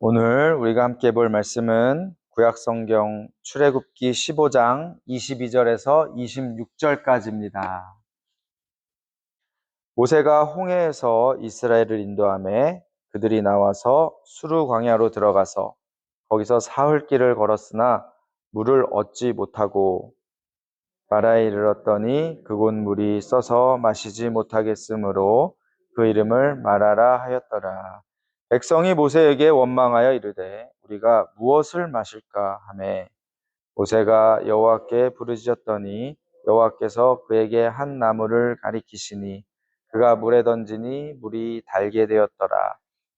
오늘 우리가 함께 볼 말씀은 구약성경 출애굽기 15장 22절에서 26절까지입니다. 모세가 홍해에서 이스라엘을 인도하매 그들이 나와서 수르 광야로 들어가서 거기서 사흘 길을 걸었으나 물을 얻지 못하고 마라에 이르렀더니 그곳 물이 써서 마시지 못하겠으므로 그 이름을 마라라 하였더라. 백성이 모세에게 원망하여 이르되 우리가 무엇을 마실까 하매 모세가 여호와께 부르짖었더니 여호와께서 그에게 한 나무를 가리키시니 그가 물에 던지니 물이 달게 되었더라.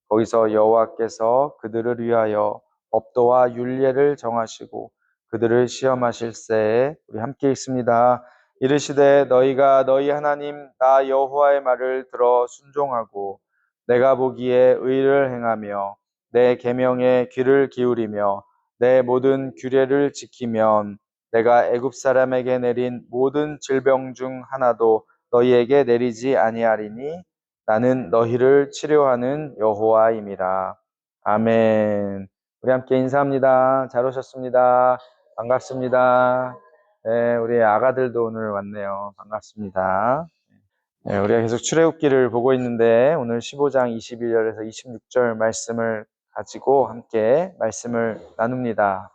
거기서 여호와께서 그들을 위하여 법도와 율례를 정하시고 그들을 시험하실새에 우리 함께 읽습니다. 이르시되 너희가 너희 하나님 나 여호와의 말을 들어 순종하고 내가 보기에 의를 행하며 내 계명에 귀를 기울이며 내 모든 규례를 지키면 내가 애굽 사람에게 내린 모든 질병 중 하나도 너희에게 내리지 아니하리니 나는 너희를 치료하는 여호와임이라. 아멘. 우리 함께 인사합니다. 잘 오셨습니다. 반갑습니다. 네, 우리 아가들도 오늘 왔네요. 반갑습니다. 네, 우리가 계속 출애굽기를 보고 있는데 오늘 15장 21절에서 26절 말씀을 가지고 함께 말씀을 나눕니다.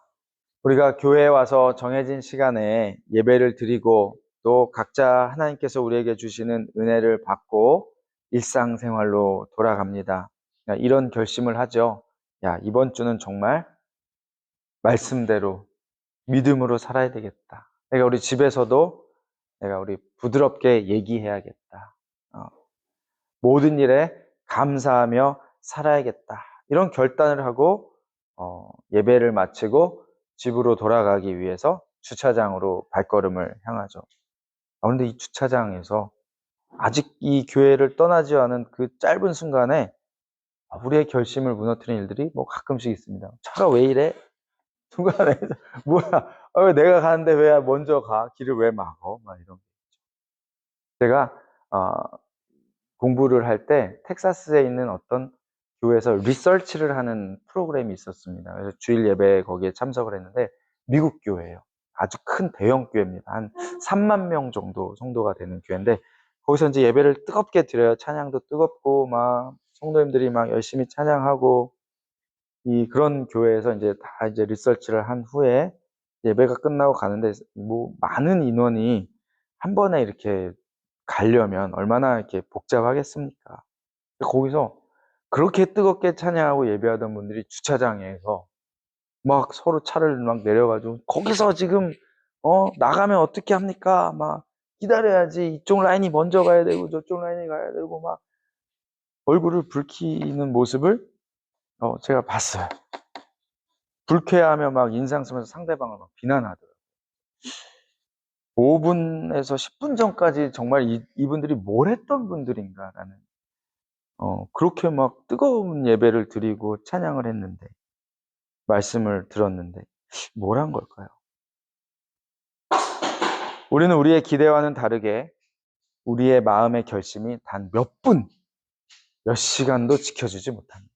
우리가 교회에 와서 정해진 시간에 예배를 드리고 또 각자 하나님께서 우리에게 주시는 은혜를 받고 일상생활로 돌아갑니다. 이런 결심을 하죠. 야, 이번 주는 정말 말씀대로 믿음으로 살아야 되겠다. 내가 우리 집에서도 내가 우리 부드럽게 얘기해야겠다. 모든 일에 감사하며 살아야겠다. 이런 결단을 하고 예배를 마치고 집으로 돌아가기 위해서 주차장으로 발걸음을 향하죠. 그런데 이 주차장에서 아직 이 교회를 떠나지 않은 그 짧은 순간에 우리의 결심을 무너뜨리는 일들이 뭐 가끔씩 있습니다. 차가 왜 이래? 순간에 뭐야? 왜 내가 가는데 왜 먼저 가? 길을 왜 막어? 막 이런. 제가 공부를 할 때 텍사스에 있는 어떤 교회에서 리서치를 하는 프로그램이 있었습니다. 그래서 주일 예배에 거기에 참석을 했는데 미국 교회예요. 아주 큰 대형 교회입니다. 한 3만 명 정도 성도가 되는 교회인데 거기서 이제 예배를 뜨겁게 드려요. 찬양도 뜨겁고 막 성도님들이 막 열심히 찬양하고 그런 교회에서 이제 다 이제 리서치를 한 후에 예배가 끝나고 가는데 뭐 많은 인원이 한 번에 이렇게 가려면 얼마나 이렇게 복잡하겠습니까? 거기서 그렇게 뜨겁게 찬양하고 예배하던 분들이 주차장에서 막 서로 차를 막 내려가지고 거기서 지금 나가면 어떻게 합니까? 막 기다려야지. 이쪽 라인이 먼저 가야 되고 저쪽 라인이 가야 되고 막 얼굴을 붉히는 모습을 제가 봤어요. 불쾌하며 막 인상 쓰면서 상대방을 막 비난하더라고요. 5분에서 10분 전까지 정말 이분들이 뭘 했던 분들인가라는 그렇게 막 뜨거운 예배를 드리고 찬양을 했는데 말씀을 들었는데 뭘 한 걸까요? 우리는 우리의 기대와는 다르게 우리의 마음의 결심이 단 몇 분, 몇 시간도 지켜주지 못합니다.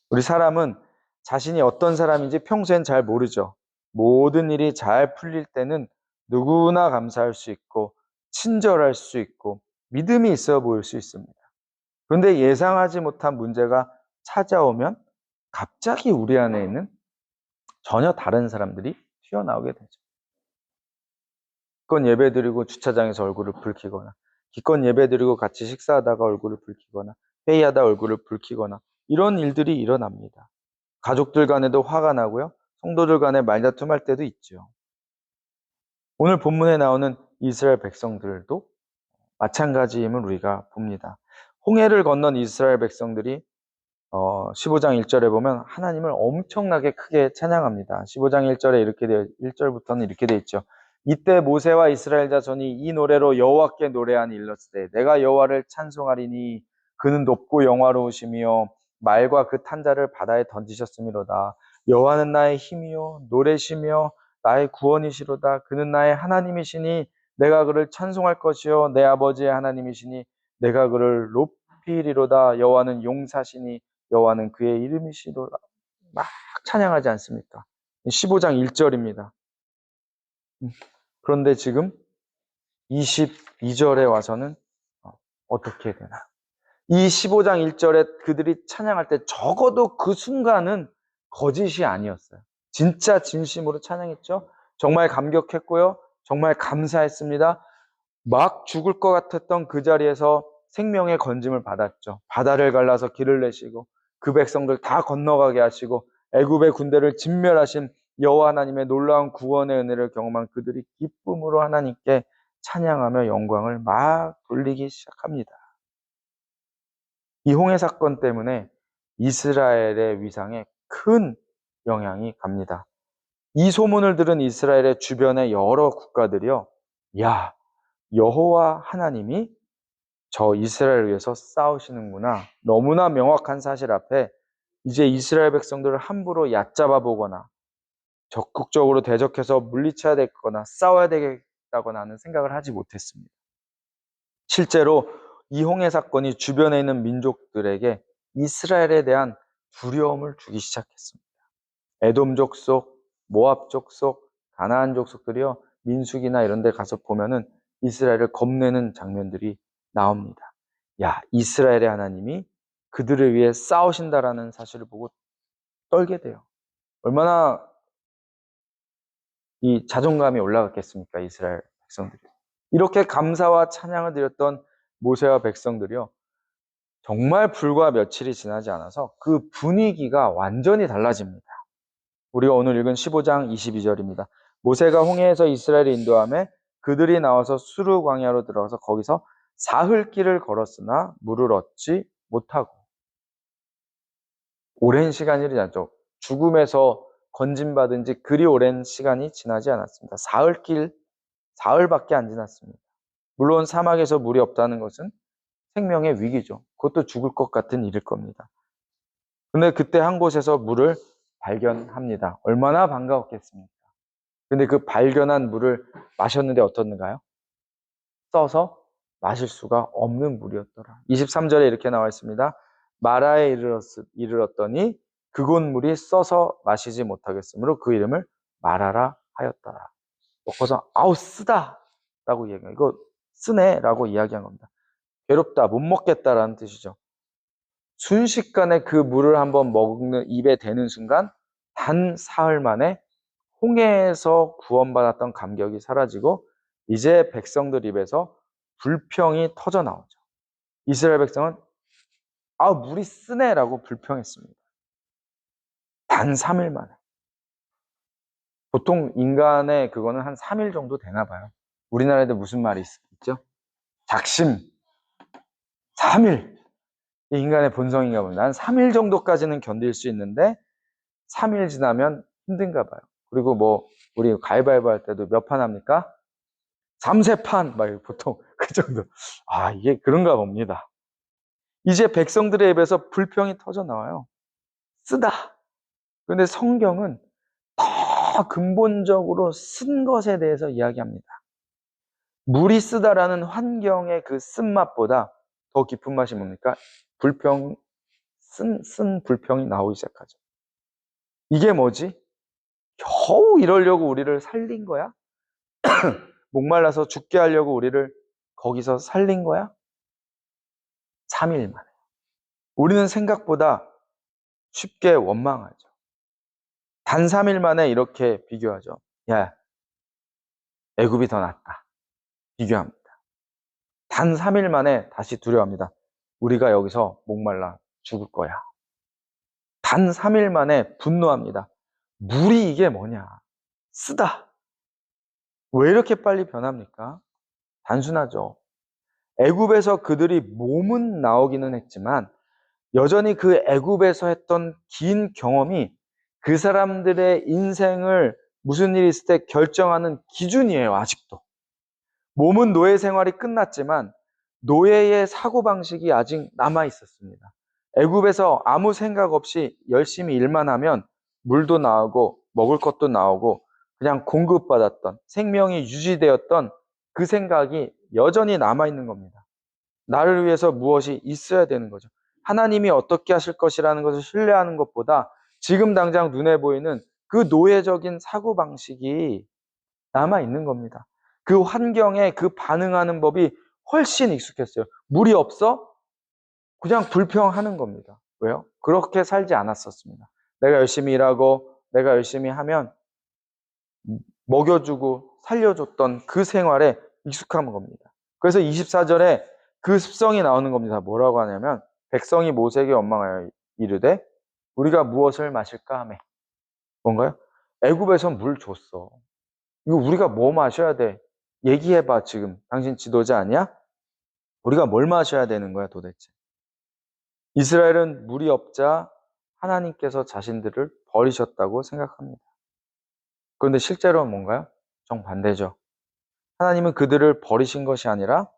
우리 사람은 자신이 어떤 사람인지 평소엔 잘 모르죠. 모든 일이 잘 풀릴 때는 누구나 감사할 수 있고 친절할 수 있고 믿음이 있어 보일 수 있습니다. 그런데 예상하지 못한 문제가 찾아오면 갑자기 우리 안에 있는 전혀 다른 사람들이 튀어나오게 되죠. 기껏 예배드리고 주차장에서 얼굴을 붉히거나 기껏 예배드리고 같이 식사하다가 얼굴을 붉히거나 회의하다 얼굴을 붉히거나 이런 일들이 일어납니다. 가족들 간에도 화가 나고요. 성도들 간에 말다툼할 때도 있죠. 오늘 본문에 나오는 이스라엘 백성들도 마찬가지임을 우리가 봅니다. 홍해를 건넌 이스라엘 백성들이 15장 1절에 보면 하나님을 엄청나게 크게 찬양합니다. 15장 1절에 이렇게 되어 1절부터는 이렇게 되어 있죠. 이때 모세와 이스라엘 자손이 이 노래로 여호와께 노래하니 일렀으되 내가 여호와를 찬송하리니 그는 높고 영화로우시며 말과 그 탄자를 바다에 던지셨음이로다. 여호와는 나의 힘이요 노래시며 나의 구원이시로다. 그는 나의 하나님이시니 내가 그를 찬송할 것이요 내 아버지의 하나님이시니 내가 그를 높이리로다. 여호와는 용사시니 여호와는 그의 이름이시로다. 막 찬양하지 않습니까? 15장 1절입니다. 그런데 지금 22절에 와서는 어떻게 되나? 이 15장 1절에 그들이 찬양할 때 적어도 그 순간은 거짓이 아니었어요. 진짜 진심으로 찬양했죠. 정말 감격했고요. 정말 감사했습니다. 막 죽을 것 같았던 그 자리에서 생명의 건짐을 받았죠. 바다를 갈라서 길을 내시고 그 백성들 다 건너가게 하시고 애굽의 군대를 진멸하신 여호와 하나님의 놀라운 구원의 은혜를 경험한 그들이 기쁨으로 하나님께 찬양하며 영광을 막 돌리기 시작합니다. 이 홍해 사건 때문에 이스라엘의 위상에 큰 영향이 갑니다. 이 소문을 들은 이스라엘의 주변의 여러 국가들이요, 야, 여호와 하나님이 저 이스라엘을 위해서 싸우시는구나. 너무나 명확한 사실 앞에 이제 이스라엘 백성들을 함부로 얕잡아 보거나 적극적으로 대적해서 물리쳐야 되거나 싸워야 되겠다거나 하는 생각을 하지 못했습니다. 실제로 이 홍해 사건이 주변에 있는 민족들에게 이스라엘에 대한 두려움을 주기 시작했습니다. 에돔 족속, 모압 족속, 가나안 족속들이요, 민수기나 이런 데 가서 보면은 이스라엘을 겁내는 장면들이 나옵니다. 야, 이스라엘의 하나님이 그들을 위해 싸우신다라는 사실을 보고 떨게 돼요. 얼마나 이 자존감이 올라갔겠습니까, 이스라엘 백성들이. 이렇게 감사와 찬양을 드렸던 모세와 백성들이요, 정말 불과 며칠이 지나지 않아서 그 분위기가 완전히 달라집니다. 우리가 오늘 읽은 15장 22절입니다. 모세가 홍해에서 이스라엘을 인도하며 그들이 나와서 수르 광야로 들어가서 거기서 사흘 길을 걸었으나 물을 얻지 못하고. 오랜 시간이 지났죠. 죽음에서 건진받은 지 그리 오랜 시간이 지나지 않았습니다. 사흘밖에 안 지났습니다. 물론 사막에서 물이 없다는 것은 생명의 위기죠. 그것도 죽을 것 같은 일일 겁니다. 근데 그때 한 곳에서 물을 발견합니다. 얼마나 반가웠겠습니까? 근데 그 발견한 물을 마셨는데 어떻는가요? 써서 마실 수가 없는 물이었더라. 23절에 이렇게 나와 있습니다. 마라에 이르렀더니 그곳 물이 써서 마시지 못하겠으므로 그 이름을 마라라 하였더라. 먹고서 아우 쓰다 라고 이야기해요. 이거 쓰네 라고 이야기한 겁니다. 괴롭다, 못 먹겠다라는 뜻이죠. 순식간에 그 물을 한번 먹는 입에 대는 순간 단 사흘 만에 홍해에서 구원받았던 감격이 사라지고 이제 백성들 입에서 불평이 터져 나오죠. 이스라엘 백성은 아 물이 쓰네라고 불평했습니다. 단 3일 만에. 보통 인간의 그거는 한 3일 정도 되나 봐요. 우리나라에도 무슨 말이 있죠? 작심 3일. 인간의 본성인가 봅니다. 한 3일 정도까지는 견딜 수 있는데 3일 지나면 힘든가 봐요. 그리고 뭐 우리 가위바위보 할 때도 몇 판 합니까? 3세판 막 보통 그 정도. 아 이게 그런가 봅니다. 이제 백성들의 입에서 불평이 터져 나와요. 쓰다. 그런데 성경은 더 근본적으로 쓴 것에 대해서 이야기합니다. 물이 쓰다라는 환경의 그 쓴맛보다 더 깊은 맛이 뭡니까? 불평, 쓴 불평이 나오기 시작하죠. 이게 뭐지? 겨우 이러려고 우리를 살린 거야? 목말라서 죽게 하려고 우리를 거기서 살린 거야? 3일 만에. 우리는 생각보다 쉽게 원망하죠. 단 3일 만에 이렇게 비교하죠. 야, 애굽이 더 낫다. 비교합니다. 단 3일 만에 다시 두려워합니다. 우리가 여기서 목말라 죽을 거야. 단 3일 만에 분노합니다. 물이 이게 뭐냐? 쓰다. 왜 이렇게 빨리 변합니까? 단순하죠. 애굽에서 그들이 몸은 나오기는 했지만 여전히 그 애굽에서 했던 긴 경험이 그 사람들의 인생을 무슨 일이 있을 때 결정하는 기준이에요. 아직도. 몸은 노예 생활이 끝났지만 노예의 사고방식이 아직 남아 있었습니다. 애굽에서 아무 생각 없이 열심히 일만 하면 물도 나오고 먹을 것도 나오고 그냥 공급받았던 생명이 유지되었던 그 생각이 여전히 남아 있는 겁니다. 나를 위해서 무엇이 있어야 되는 거죠. 하나님이 어떻게 하실 것이라는 것을 신뢰하는 것보다 지금 당장 눈에 보이는 그 노예적인 사고방식이 남아있는 겁니다. 그 환경에 그 반응하는 법이 훨씬 익숙했어요. 물이 없어? 그냥 불평하는 겁니다. 왜요? 그렇게 살지 않았었습니다. 내가 열심히 일하고 내가 열심히 하면 먹여주고 살려줬던 그 생활에 익숙한 겁니다. 그래서 24절에 그 습성이 나오는 겁니다. 뭐라고 하냐면 백성이 모세에게 원망하여 이르되 우리가 무엇을 마실까 하매. 뭔가요? 애굽에선 물 줬어. 이거 우리가 뭐 마셔야 돼? 얘기해봐 지금. 당신 지도자 아니야? 우리가 뭘 마셔야 되는 거야 도대체? 이스라엘은 물이 없자 하나님께서 자신들을 버리셨다고 생각합니다. 그런데 실제로는 뭔가요? 정반대죠. 하나님은 그들을 버리신 것이 아니라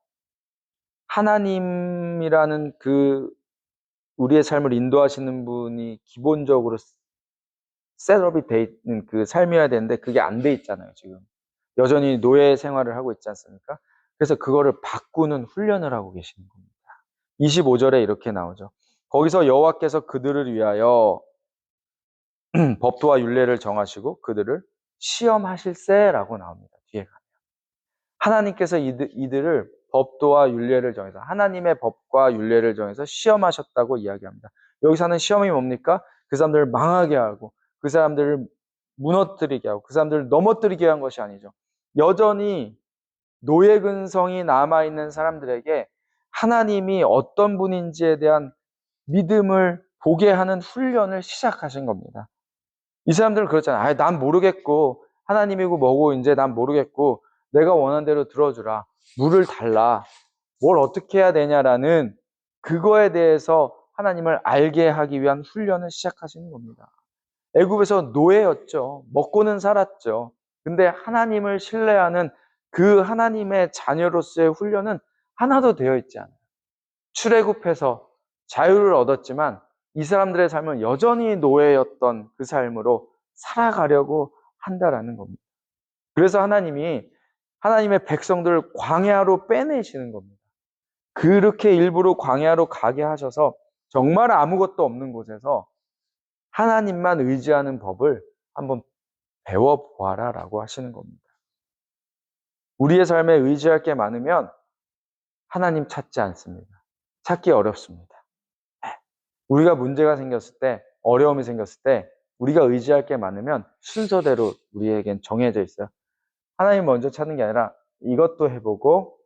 하나님이라는 그 우리의 삶을 인도하시는 분이 기본적으로 셋업이 돼 있는 그 삶이어야 되는데 그게 안 돼 있잖아요, 지금. 여전히 노예 생활을 하고 있지 않습니까? 그래서 그거를 바꾸는 훈련을 하고 계시는 겁니다. 25절에 이렇게 나오죠. 거기서 여호와께서 그들을 위하여 법도와 율례를 정하시고 그들을 시험하실세라고 나옵니다. 뒤에 가면. 하나님께서 이들을 법도와 율례를 정해서 하나님의 법과 율례를 정해서 시험하셨다고 이야기합니다. 여기서 하는 시험이 뭡니까? 그 사람들을 망하게 하고 그 사람들을 무너뜨리게 하고 그 사람들을 넘어뜨리게 한 것이 아니죠. 여전히 노예 근성이 남아있는 사람들에게 하나님이 어떤 분인지에 대한 믿음을 보게 하는 훈련을 시작하신 겁니다. 이 사람들은 그렇잖아요. 난 모르겠고 하나님이고 뭐고 이제 난 모르겠고 내가 원하는 대로 들어주라. 물을 달라. 뭘 어떻게 해야 되냐라는 그거에 대해서 하나님을 알게 하기 위한 훈련을 시작하시는 겁니다. 애굽에서 노예였죠. 먹고는 살았죠. 근데 하나님을 신뢰하는 그 하나님의 자녀로서의 훈련은 하나도 되어 있지 않아요. 출애굽해서 자유를 얻었지만 이 사람들의 삶은 여전히 노예였던 그 삶으로 살아가려고 한다라는 겁니다. 그래서 하나님이 하나님의 백성들을 광야로 빼내시는 겁니다. 그렇게 일부러 광야로 가게 하셔서 정말 아무것도 없는 곳에서 하나님만 의지하는 법을 한번 배워보아라 라고 하시는 겁니다. 우리의 삶에 의지할 게 많으면 하나님 찾지 않습니다. 찾기 어렵습니다. 우리가 문제가 생겼을 때, 어려움이 생겼을 때 우리가 의지할 게 많으면 순서대로 우리에겐 정해져 있어요. 하나님 먼저 찾는 게 아니라 이것도 해보고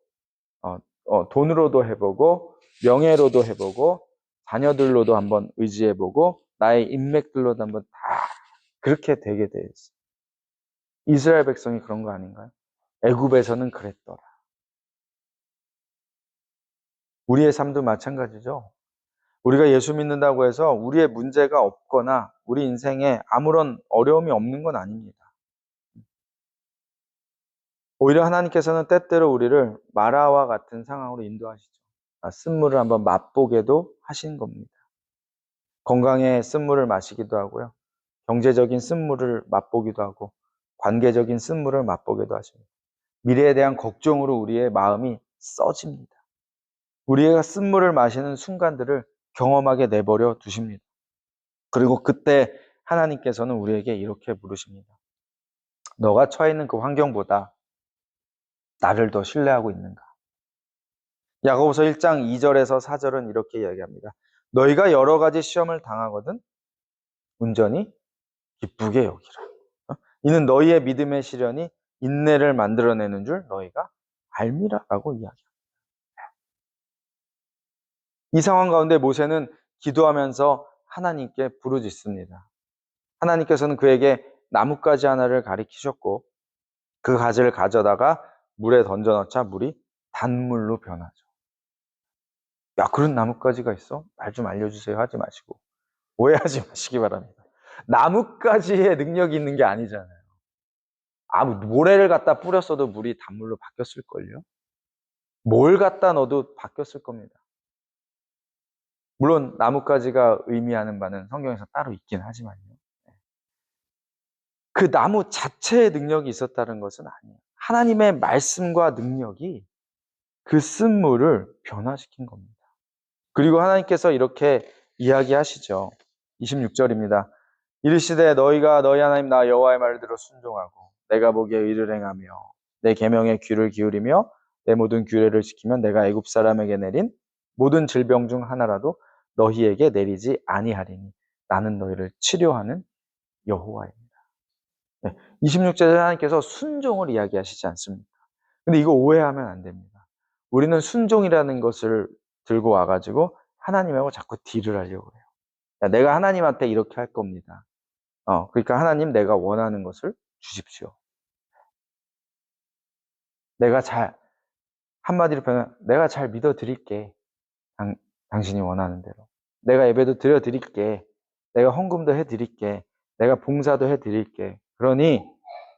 돈으로도 해보고 명예로도 해보고 자녀들로도 한번 의지해보고 나의 인맥들로도 한번 다 그렇게 되게 돼 있어요. 이스라엘 백성이 그런 거 아닌가요? 애굽에서는 그랬더라. 우리의 삶도 마찬가지죠. 우리가 예수 믿는다고 해서 우리의 문제가 없거나 우리 인생에 아무런 어려움이 없는 건 아닙니다. 오히려 하나님께서는 때때로 우리를 마라와 같은 상황으로 인도하시죠. 쓴물을 한번 맛보게도 하신 겁니다. 건강에 쓴물을 마시기도 하고요. 경제적인 쓴물을 맛보기도 하고 관계적인 쓴물을 맛보기도 하십니다. 미래에 대한 걱정으로 우리의 마음이 써집니다. 우리가 쓴물을 마시는 순간들을 경험하게 내버려 두십니다. 그리고 그때 하나님께서는 우리에게 이렇게 물으십니다. 너가 처해 있는 그 환경보다 나를 더 신뢰하고 있는가? 야고보서 1장 2절에서 4절은 이렇게 이야기합니다. 너희가 여러 가지 시험을 당하거든 온전히 기쁘게 여기라. 이는 너희의 믿음의 시련이 인내를 만들어내는 줄 너희가 알미라라고 이야기합니다. 이 상황 가운데 모세는 기도하면서 하나님께 부르짖습니다. 하나님께서는 그에게 나뭇가지 하나를 가리키셨고 그 가지를 가져다가 물에 던져 넣자 물이 단물로 변하죠. 야, 그런 나뭇가지가 있어? 말 좀 알려주세요 하지 마시고 오해하지 마시기 바랍니다. 나뭇가지에 능력이 있는 게 아니잖아요. 모래를 갖다 뿌렸어도 물이 단물로 바뀌었을걸요? 뭘 갖다 넣어도 바뀌었을 겁니다. 물론 나뭇가지가 의미하는 바는 성경에서 따로 있긴 하지만요. 그 나무 자체의 능력이 있었다는 것은 아니에요. 하나님의 말씀과 능력이 그 쓴물을 변화시킨 겁니다. 그리고 하나님께서 이렇게 이야기하시죠. 26절입니다. 이르시되 너희가 너희 하나님 나 여호와의 말을 들어 순종하고 내가 보기에 의를 행하며 내 계명에 귀를 기울이며 내 모든 규례를 지키면 내가 애굽 사람에게 내린 모든 질병 중 하나라도 너희에게 내리지 아니하리니 나는 너희를 치료하는 여호와입니다. 네, 26절에 하나님께서 순종을 이야기하시지 않습니까? 근데 이거 오해하면 안 됩니다. 우리는 순종이라는 것을 들고 와가지고 하나님하고 자꾸 딜을 하려고 해요. 야, 내가 하나님한테 이렇게 할 겁니다. 그러니까 하나님 내가 원하는 것을 주십시오. 내가 한마디로 표현, 내가 잘 믿어드릴게. 당신이 원하는 대로. 내가 예배도 드려드릴게. 내가 헌금도 해드릴게. 내가 봉사도 해드릴게. 그러니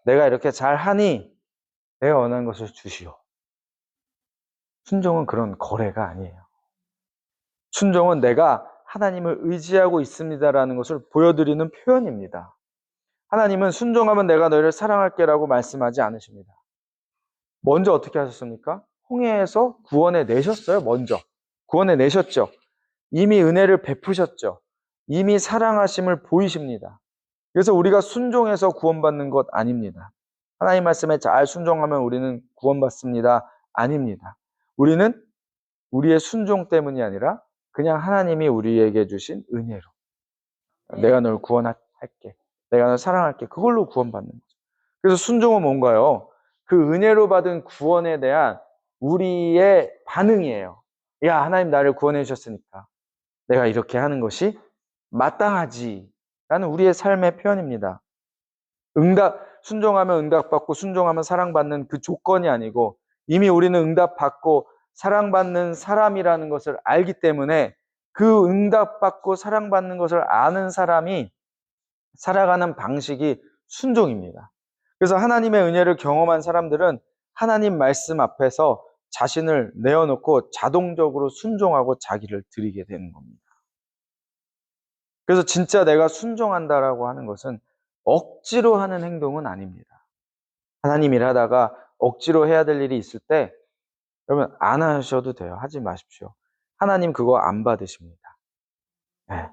내가 이렇게 잘 하니 내가 원하는 것을 주시오. 순종은 그런 거래가 아니에요. 순종은 내가 하나님을 의지하고 있습니다라는 것을 보여드리는 표현입니다. 하나님은 순종하면 내가 너희를 사랑할게라고 말씀하지 않으십니다. 먼저 어떻게 하셨습니까? 홍해에서 구원해 내셨어요. 먼저 구원해 내셨죠. 이미 은혜를 베푸셨죠. 이미 사랑하심을 보이십니다. 그래서 우리가 순종해서 구원받는 것 아닙니다. 하나님 말씀에 잘 순종하면 우리는 구원받습니다. 아닙니다. 우리는 우리의 순종 때문이 아니라 그냥 하나님이 우리에게 주신 은혜로 내가 널 구원할게. 내가 널 사랑할게. 그걸로 구원받는 거죠. 그래서 순종은 뭔가요? 그 은혜로 받은 구원에 대한 우리의 반응이에요. 야, 하나님 나를 구원해 주셨으니까 내가 이렇게 하는 것이 마땅하지 라는 우리의 삶의 표현입니다. 순종하면 응답받고 순종하면 사랑받는 그 조건이 아니고 이미 우리는 응답받고 사랑받는 사람이라는 것을 알기 때문에 그 응답받고 사랑받는 것을 아는 사람이 살아가는 방식이 순종입니다. 그래서 하나님의 은혜를 경험한 사람들은 하나님 말씀 앞에서 자신을 내어놓고 자동적으로 순종하고 자기를 드리게 되는 겁니다. 그래서 진짜 내가 순종한다라고 하는 것은 억지로 하는 행동은 아닙니다. 하나님 일하다가 억지로 해야 될 일이 있을 때 여러분 안 하셔도 돼요. 하지 마십시오. 하나님 그거 안 받으십니다. 네.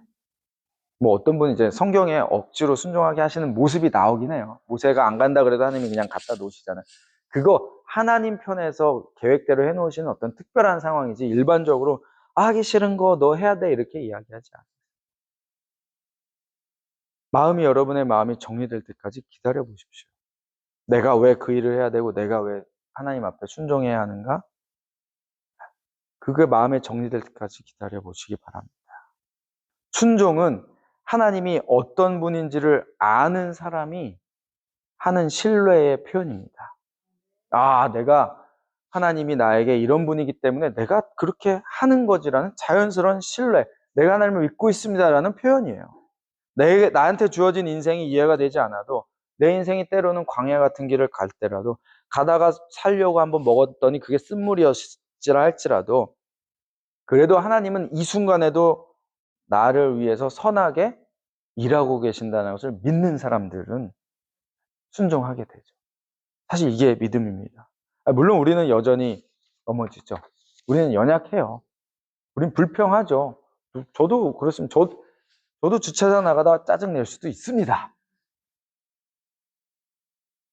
뭐 어떤 분이 이제 성경에 억지로 순종하게 하시는 모습이 나오긴 해요. 모세가 안 간다 그래도 하나님이 그냥 갖다 놓으시잖아요. 그거 하나님 편에서 계획대로 해놓으시는 어떤 특별한 상황이지 일반적으로 하기 싫은 거 너 해야 돼 이렇게 이야기하지 않아요. 여러분의 마음이 정리될 때까지 기다려 보십시오. 내가 왜 그 일을 해야 되고 내가 왜 하나님 앞에 순종해야 하는가? 그게 마음에 정리될 때까지 기다려 보시기 바랍니다. 순종은 하나님이 어떤 분인지를 아는 사람이 하는 신뢰의 표현입니다. 내가 하나님이 나에게 이런 분이기 때문에 내가 그렇게 하는 거지라는 자연스러운 신뢰, 내가 하나님을 믿고 있습니다라는 표현이에요. 나한테 주어진 인생이 이해가 되지 않아도 내 인생이 때로는 광야 같은 길을 갈 때라도 가다가 살려고 한번 먹었더니 그게 쓴물이었지라 할지라도 그래도 하나님은 이 순간에도 나를 위해서 선하게 일하고 계신다는 것을 믿는 사람들은 순종하게 되죠. 사실 이게 믿음입니다. 물론 우리는 여전히 넘어지죠. 우리는 연약해요. 우리는 불평하죠. 저도 그렇습니다. 저도 주차장 나가다가 짜증 낼 수도 있습니다.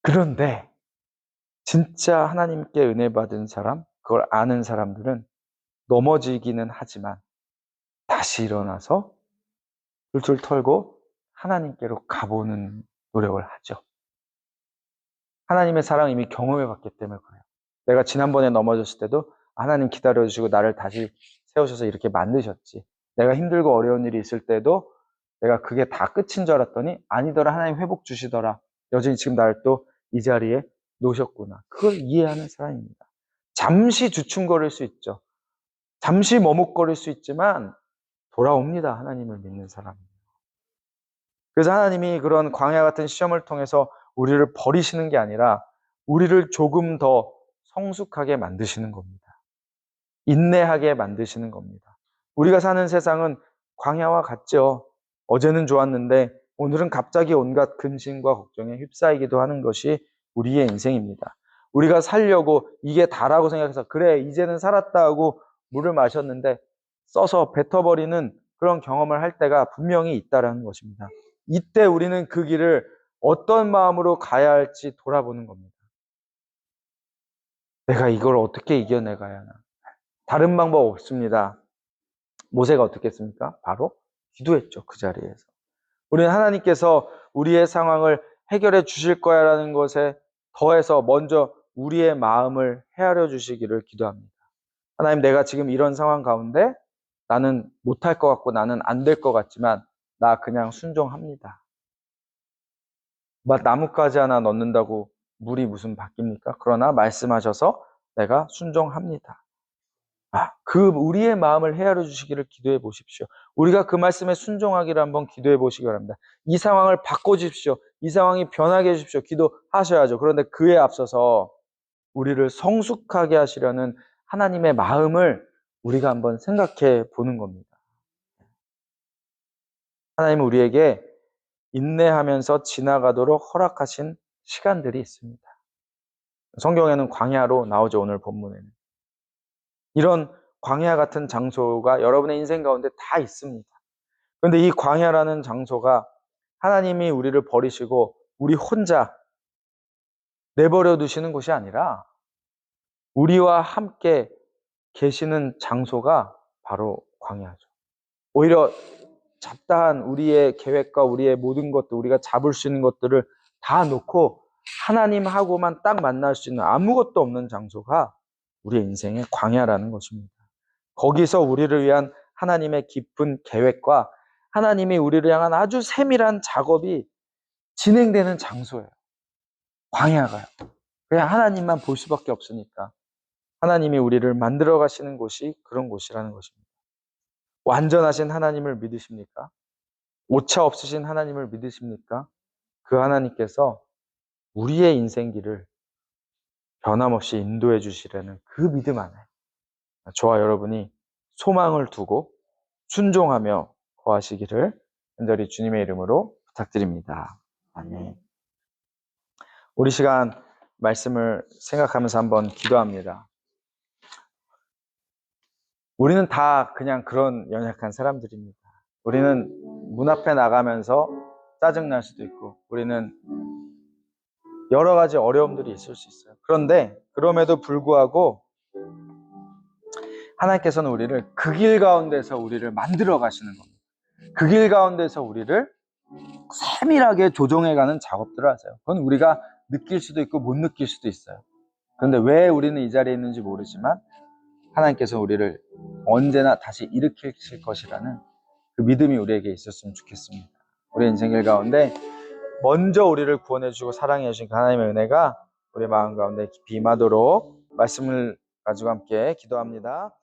그런데 진짜 하나님께 은혜 받은 사람, 그걸 아는 사람들은 넘어지기는 하지만 다시 일어나서 툴툴 털고 하나님께로 가보는 노력을 하죠. 하나님의 사랑 이미 경험해 봤기 때문에 그래요. 내가 지난번에 넘어졌을 때도 하나님 기다려주시고 나를 다시 세우셔서 이렇게 만드셨지. 내가 힘들고 어려운 일이 있을 때도 내가 그게 다 끝인 줄 알았더니 아니더라. 하나님 회복 주시더라. 여전히 지금 나를 또 이 자리에 놓으셨구나. 그걸 이해하는 사람입니다. 잠시 주춤거릴 수 있죠. 잠시 머뭇거릴 수 있지만 돌아옵니다. 하나님을 믿는 사람입니다. 그래서 하나님이 그런 광야 같은 시험을 통해서 우리를 버리시는 게 아니라 우리를 조금 더 성숙하게 만드시는 겁니다. 인내하게 만드시는 겁니다. 우리가 사는 세상은 광야와 같죠. 어제는 좋았는데 오늘은 갑자기 온갖 근심과 걱정에 휩싸이기도 하는 것이 우리의 인생입니다. 우리가 살려고 이게 다라고 생각해서 그래 이제는 살았다 하고 물을 마셨는데 써서 뱉어버리는 그런 경험을 할 때가 분명히 있다라는 것입니다. 이때 우리는 그 길을 어떤 마음으로 가야 할지 돌아보는 겁니다. 내가 이걸 어떻게 이겨내가야 하나? 다른 방법 없습니다. 모세가 어떻게 했습니까? 바로 기도했죠. 그 자리에서. 우리는 하나님께서 우리의 상황을 해결해 주실 거야라는 것에 더해서 먼저 우리의 마음을 헤아려 주시기를 기도합니다. 하나님, 내가 지금 이런 상황 가운데 나는 못할 것 같고 나는 안 될 것 같지만 나 그냥 순종합니다. 나뭇가지 하나 넣는다고 물이 무슨 바뀝니까? 그러나 말씀하셔서 내가 순종합니다. 그 우리의 마음을 헤아려 주시기를 기도해 보십시오. 우리가 그 말씀에 순종하기를 한번 기도해 보시기 바랍니다. 이 상황을 바꿔주십시오. 이 상황이 변하게 해주십시오. 기도하셔야죠. 그런데 그에 앞서서 우리를 성숙하게 하시려는 하나님의 마음을 우리가 한번 생각해 보는 겁니다. 하나님은 우리에게 인내하면서 지나가도록 허락하신 시간들이 있습니다. 성경에는 광야로 나오죠. 오늘 본문에는. 이런 광야 같은 장소가 여러분의 인생 가운데 다 있습니다. 그런데 이 광야라는 장소가 하나님이 우리를 버리시고 우리 혼자 내버려 두시는 곳이 아니라 우리와 함께 계시는 장소가 바로 광야죠. 오히려 잡다한 우리의 계획과 우리의 모든 것들, 우리가 잡을 수 있는 것들을 다 놓고 하나님하고만 딱 만날 수 있는 아무것도 없는 장소가 우리의 인생의 광야라는 것입니다. 거기서 우리를 위한 하나님의 깊은 계획과 하나님이 우리를 향한 아주 세밀한 작업이 진행되는 장소예요. 광야가요. 그냥 하나님만 볼 수밖에 없으니까 하나님이 우리를 만들어 가시는 곳이 그런 곳이라는 것입니다. 완전하신 하나님을 믿으십니까? 오차 없으신 하나님을 믿으십니까? 그 하나님께서 우리의 인생길을 변함없이 인도해 주시려는 그 믿음 안에 저와 여러분이 소망을 두고 순종하며 거하시기를 간절히 주님의 이름으로 부탁드립니다. 아멘. 우리 시간 말씀을 생각하면서 한번 기도합니다. 우리는 다 그냥 그런 연약한 사람들입니다. 우리는 문 앞에 나가면서 짜증날 수도 있고 우리는 여러 가지 어려움들이 있을 수 있어요. 그런데 그럼에도 불구하고 하나님께서는 우리를 그 길 가운데서 우리를 만들어 가시는 겁니다. 그 길 가운데서 우리를 세밀하게 조정해가는 작업들을 하세요. 그건 우리가 느낄 수도 있고 못 느낄 수도 있어요. 그런데 왜 우리는 이 자리에 있는지 모르지만 하나님께서 우리를 언제나 다시 일으키실 것이라는 그 믿음이 우리에게 있었으면 좋겠습니다. 우리 인생길 가운데 먼저 우리를 구원해 주시고 사랑해 주신 하나님의 은혜가 우리 마음 가운데 깊이 임하도록 말씀을 가지고 함께 기도합니다.